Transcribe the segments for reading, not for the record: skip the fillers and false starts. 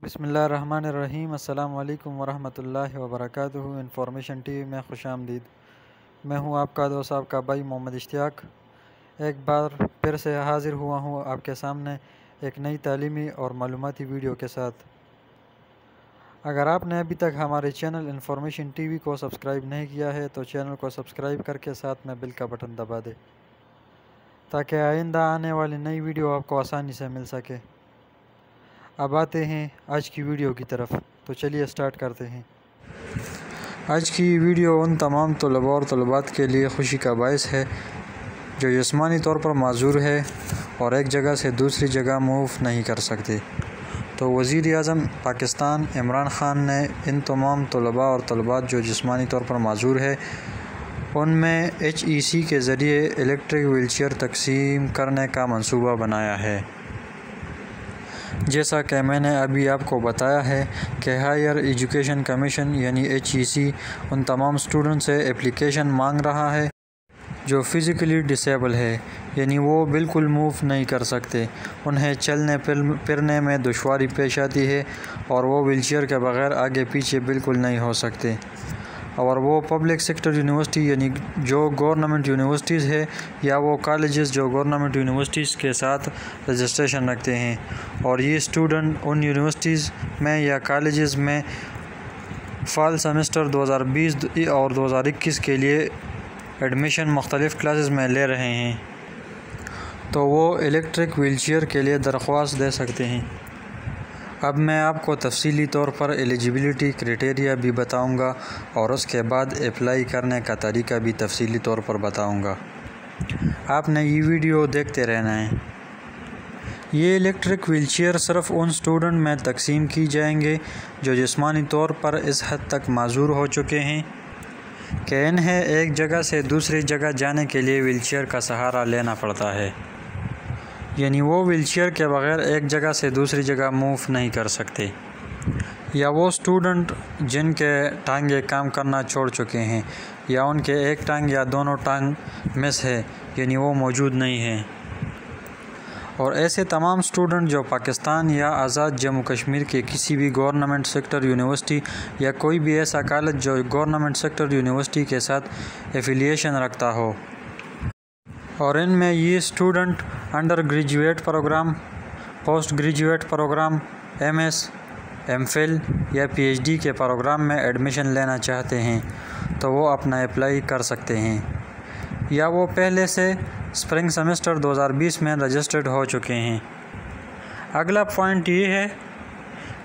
بسم اللہ الرحمن الرحیم۔ السلام علیکم ورحمۃ اللہ وبرکاتہ۔ انفارمیشن ٹی وی میں خوش آمدید۔ میں ہوں آپ کا دوست آپ کا بھائی محمد اشتیاق۔ ایک بار پھر سے حاضر ہوا ہوں آپ کے سامنے ایک نئی تعلیمی اور معلوماتی ویڈیو کے ساتھ۔ اگر آپ نے ابھی تک ہمارے چینل انفارمیشن ٹی وی کو سبسکرائب نہیں کیا ہے تو چینل کو سبسکرائب کر کے ساتھ میں بیل کا بٹن دبا دیں تاکہ آئندہ آنے والی نئی ویڈیو آپ کو آسانی سے مل سکے۔ اب آتے ہیں آج کی ویڈیو کی طرف، تو چلیے سٹارٹ کرتے ہیں۔ آج کی ویڈیو ان تمام طلباء اور طلبات کے لیے خوشی کا باعث ہے جو جسمانی طور پر معذور ہے اور ایک جگہ سے دوسری جگہ موو نہیں کر سکتے۔ تو وزیر اعظم پاکستان عمران خان نے ان تمام طلباء اور طلبات جو جسمانی طور پر معذور ہے ان میں HEC کے ذریعے الیکٹرک ویل چیئر تقسیم کرنے کا منصوبہ بنایا ہے۔ جیسا کہ میں نے ابھی آپ کو بتایا ہے کہ ہائر ایجوکیشن کمیشن یعنی HEC ان تمام اسٹوڈنٹ سے اپلیکیشن مانگ رہا ہے جو فزیکلی ڈسیبل ہے، یعنی وہ بالکل موو نہیں کر سکتے، انہیں چلنے پھرنے میں دشواری پیش آتی ہے اور وہ ویل چیئر کے بغیر آگے پیچھے بالکل نہیں ہو سکتے، اور وہ پبلک سیکٹر یونیورسٹی یعنی جو گورنمنٹ یونیورسٹیز ہے یا وہ کالجز جو گورنمنٹ یونیورسٹیز کے ساتھ رجسٹریشن رکھتے ہیں، اور یہ اسٹوڈنٹ ان یونیورسٹیز میں یا کالجز میں فال سیمسٹر 2020 اور 2021 کے لیے ایڈمیشن مختلف کلاسز میں لے رہے ہیں تو وہ الیکٹرک ویل چیئر کے لیے درخواست دے سکتے ہیں۔ اب میں آپ کو تفصیلی طور پر ایلیجیبلٹی کرائٹیریا بھی بتاؤں گا اور اس کے بعد اپلائی کرنے کا طریقہ بھی تفصیلی طور پر بتاؤں گا۔ آپ نے یہ ویڈیو دیکھتے رہنا ہے۔ یہ الیکٹرک ویل چیئر صرف ان اسٹوڈنٹ میں تقسیم کی جائیں گے جو جسمانی طور پر اس حد تک معذور ہو چکے ہیں کہ انہیں ایک جگہ سے دوسری جگہ جانے کے لیے ویل چیئر کا سہارا لینا پڑتا ہے، یعنی وہ ویل چیئر کے بغیر ایک جگہ سے دوسری جگہ موو نہیں کر سکتے، یا وہ اسٹوڈنٹ جن کے ٹانگیں کام کرنا چھوڑ چکے ہیں یا ان کے ایک ٹانگ یا دونوں ٹانگ مس ہے، یعنی وہ موجود نہیں ہیں، اور ایسے تمام اسٹوڈنٹ جو پاکستان یا آزاد جموں کشمیر کے کسی بھی گورنمنٹ سیکٹر یونیورسٹی یا کوئی بھی ایسا کالج جو گورنمنٹ سیکٹر یونیورسٹی کے ساتھ ایفیلیشن رکھتا ہو، اور ان میں یہ student undergraduate programme, postgraduate programme, MS، MPhil یا PhD کے پروگرام میں ایڈمیشن لینا چاہتے ہیں تو وہ اپنا اپلائی کر سکتے ہیں، یا وہ پہلے سے اسپرنگ سیمسٹر 2020 میں رجسٹرڈ ہو چکے ہیں۔ اگلا پوائنٹ یہ ہے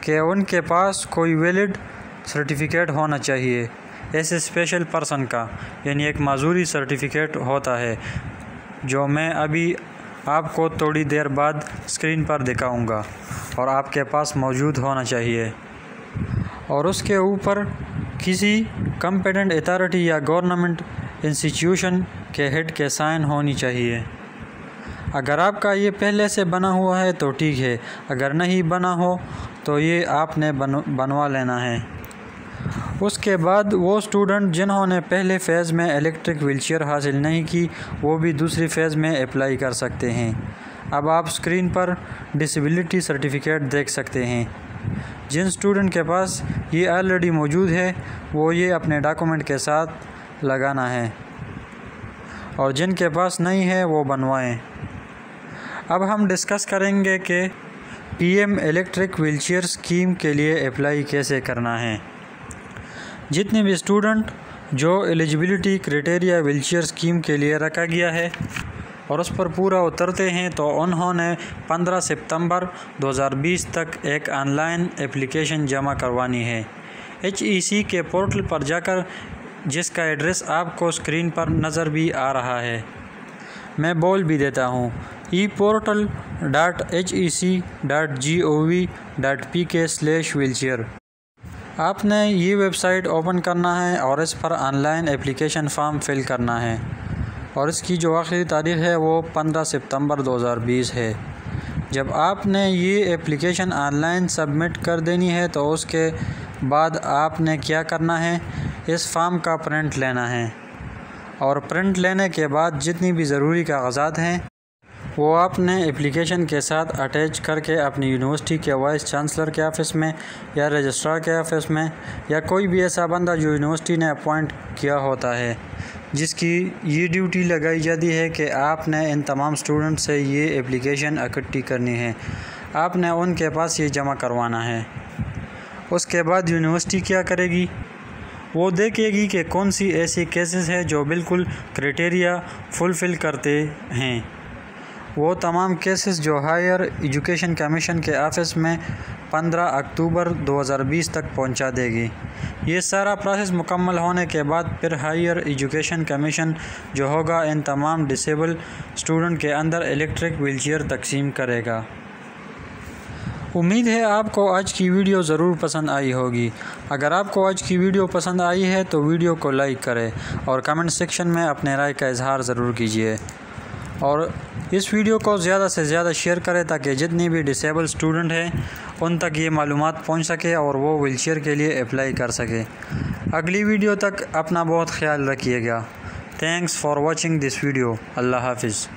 کہ ان کے پاس کوئی ویلڈ سرٹیفکیٹ ہونا چاہیے ایسے اسپیشل پرسن کا، یعنی ایک معذوری سرٹیفکیٹ ہوتا ہے جو میں ابھی آپ کو تھوڑی دیر بعد اسکرین پر دکھاؤں گا، اور آپ کے پاس موجود ہونا چاہیے، اور اس کے اوپر کسی کمپیٹنٹ اتھارٹی یا گورنمنٹ انسٹیٹیوشن کے ہیڈ کے سائن ہونی چاہیے۔ اگر آپ کا یہ پہلے سے بنا ہوا ہے تو ٹھیک ہے، اگر نہیں بنا ہو تو یہ آپ نے بنوا لینا ہے۔ اس کے بعد وہ اسٹوڈنٹ جنہوں نے پہلے فیز میں الیکٹرک ویل چیئر حاصل نہیں کی وہ بھی دوسری فیز میں اپلائی کر سکتے ہیں۔ اب آپ اسکرین پر ڈسیبلٹی سرٹیفکیٹ دیکھ سکتے ہیں۔ جن اسٹوڈنٹ کے پاس یہ آلریڈی موجود ہے وہ یہ اپنے ڈاکومنٹ کے ساتھ لگانا ہے، اور جن کے پاس نہیں ہے وہ بنوائیں۔ اب ہم ڈسکس کریں گے کہ PM electric wheel chair scheme کے لیے اپلائی کیسے کرنا ہے۔ جتنے بھی اسٹوڈنٹ جو eligibility criteria wheel chair scheme کے لیے رکھا گیا ہے اور اس پر پورا اترتے ہیں تو انہوں نے 15 ستمبر 2020 تک ایک آن لائن اپلیکیشن جمع کروانی ہے HEC کے پورٹل پر جا کر، جس کا ایڈریس آپ کو اسکرین پر نظر بھی آ رہا ہے۔ میں بول بھی دیتا ہوں، eportal.hec.gov.pk/wheelchair۔ آپ نے یہ ویب سائٹ اوپن کرنا ہے اور اس پر online application form fill کرنا ہے، اور اس کی جو آخری تاریخ ہے وہ 15 ستمبر 2020 ہے۔ جب آپ نے یہ اپلیکیشن آن لائن سبمٹ کر دینی ہے تو اس کے بعد آپ نے کیا کرنا ہے، اس فارم کا پرنٹ لینا ہے، اور پرنٹ لینے کے بعد جتنی بھی ضروری کاغذات ہیں وہ اپنے اپلیکیشن کے ساتھ اٹیچ کر کے اپنی یونیورسٹی کے وائس چانسلر کے آفس میں یا رجسٹرار کے آفس میں یا کوئی بھی ایسا بندہ جو یونیورسٹی نے اپوائنٹ کیا ہوتا ہے، جس کی یہ ڈیوٹی لگائی جاتی ہے کہ آپ نے ان تمام سٹوڈنٹ سے یہ اپلیکیشن اکٹھی کرنی ہے، آپ نے ان کے پاس یہ جمع کروانا ہے۔ اس کے بعد یونیورسٹی کیا کرے گی؟ وہ دیکھے گی کہ کون سی ایسی کیسز ہے جو بالکل کرائٹیریا فلفل کرتے ہیں۔ وہ تمام کیسز جو ہائر ایجوکیشن کمیشن کے آفس میں 15 اکتوبر 2020 تک پہنچا دے گی۔ یہ سارا پروسیس مکمل ہونے کے بعد پھر ہائر ایجوکیشن کمیشن جو ہوگا ان تمام ڈسیبل اسٹوڈنٹ کے اندر الیکٹرک ویل چیئر تقسیم کرے گا۔ امید ہے آپ کو آج کی ویڈیو ضرور پسند آئی ہوگی۔ اگر آپ کو آج کی ویڈیو پسند آئی ہے تو ویڈیو کو لائک کریں اور کمنٹ سیکشن میں اپنے رائے کا اظہار ضرور کیجیے، اور اس ویڈیو کو زیادہ سے زیادہ شیئر کریں تاکہ جتنی بھی ڈسیبل اسٹوڈنٹ ہیں ان تک یہ معلومات پہنچ سکے اور وہ ویل چیئر کے لیے اپلائی کر سکے۔ اگلی ویڈیو تک اپنا بہت خیال رکھیے گا۔ Thanks for watching this video. اللہ حافظ۔